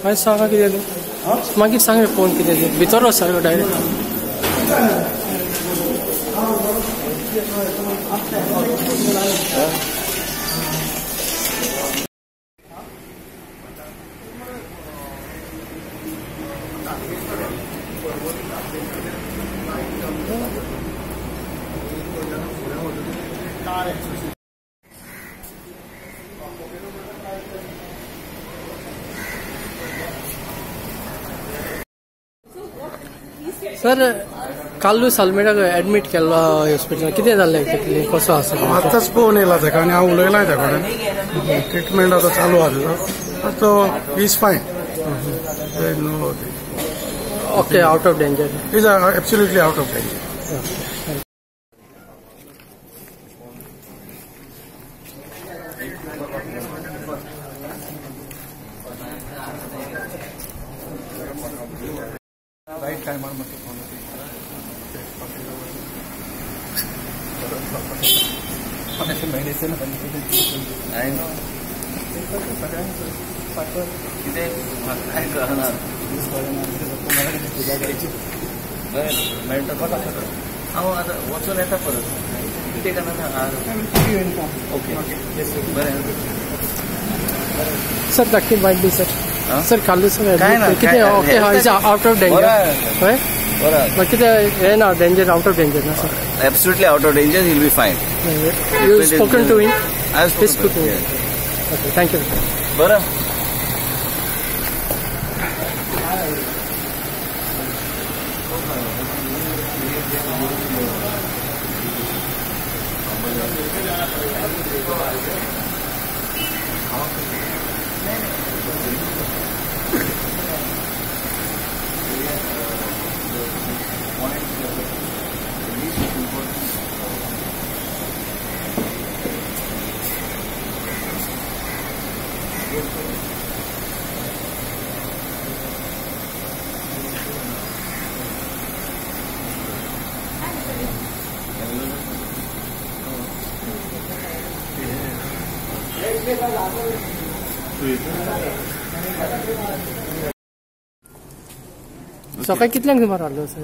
मागीर सांगा कितें मागीर सांग फोन कितें भितर वचा डायरेक्ट सर कालूच सालमेडाक एडमिट केल्लो हॉस्पिटल कितें जाल्लें एक्झॅक्टली कसो आसा आताच फोन येयला ताका आनी हांव उलयलां ताचे कडेन ट्रिटमेंट आतां चालू आहा तो इज फायन okay out of danger is absolutely out of danger right time medicine हांव आतां वचून येता परत कितें करना ओके बरें सर धाकटी बायट दी सर कालू सर कितें okay is out of danger हय बट कितें हें ना डेंजर आउट ऑफ डेंजर ना sir absolutely out of danger he will be fine you spoken to him I have spoken to him. Okay, thank you. बरं सकाळी कितल्यांक सुमार आलो सर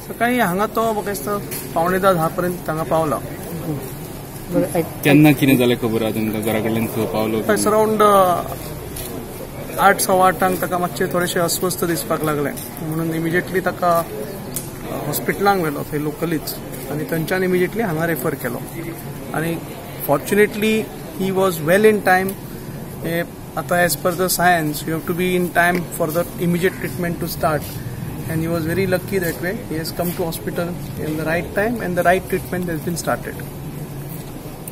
सकाळी हांगा तो म्हाका दिसता 9:45 पर्यंत हांगा पावला केन्ना कितें जालें खबर आहा तुमकां घरा कडल्यान खंय पावलो अराउंड 8:15 ताका मातशें थोडेशें अस्वस्थ दिसपाक लागलें म्हणून इमिजिएटली ताका हॉस्पिटलांक व्हेलो थंय लोकलीच आनी थंयच्यान इमिजिएटली हांगा रेफर केलो आनी fortunately he was well in time आतां as per the science you have to be in time for the immediate treatment to start and he was very lucky that way. He has come to hospital in the right time and the right treatment has been started.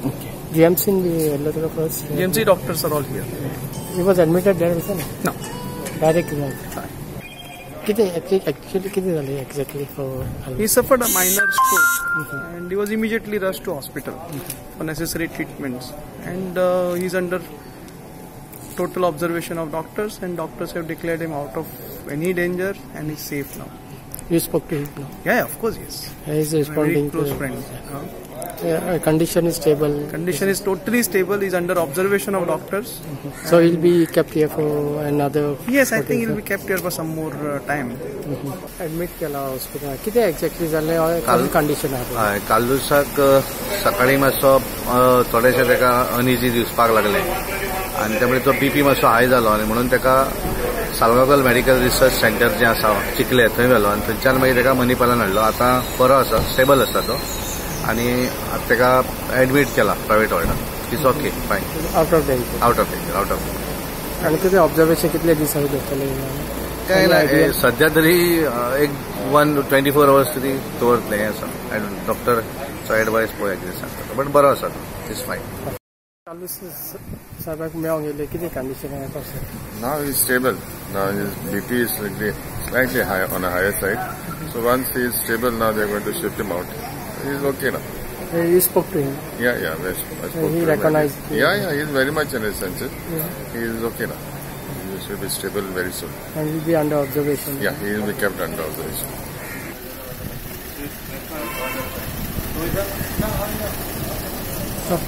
Okay. GMC in the lot of us. GMC doctors are all here. He was admitted there, isn't it? No. Direct. Actually, exactly for. He suffered a minor stroke and he was immediately rushed to hospital for necessary treatments. And he's under total observation of doctors, and doctors have declared him out of any danger and he's safe now. You spoke to him now? Yeah, of course, yes. He is responding. Very close friend. Condition is stable. Condition is totally stable. He's under observation of doctors. So he'll be kept here for another. Yes, I think he'll be kept here for some more time. Admit केला hospital. किती exactly झाले और condition आहे? कालुसाक सकाळी मातसो थोडेशे ताका uneasy दिसपाक लागले आनी त्यामुळे तो बीपी मातसो हाय जालो आनी म्हणून ताका सालगांवकर मेडिकल रिसर्च सेंटर जे आसा चिखले थंय व्हेलो आनी थंयच्यान मागीर ताका मणिपालान हाडलो आतां बरो आसा स्टेबल आसा तो आनी ताका एडमीट केला प्रायवेट वॉर्डान इज ओके फायन आउट ऑफ डेंजर आनी कितें ऑब्जर्वेशन कितले दीस दवरतले काय ना सध्या तरी एक 24 hours तरी दवरतले हें आसा डॉक्टरचो एडवायस पळोवया कितें सांगता बट बरो आसा तो इज फायन कालू साहेबाक मेळोंक येयले कितें कंडिशन आहे कसो Now he's stable. Now his BP is slightly high on a higher side. So once he is stable, now they're going to shift him out. He's okay now. You spoke to him? Yeah. I spoke to him. He recognized you? Yeah. He's very much in his senses. Yeah. He is okay now. He should be stable very soon. And he'll be under observation? Yeah, he will be kept under observation. Oh.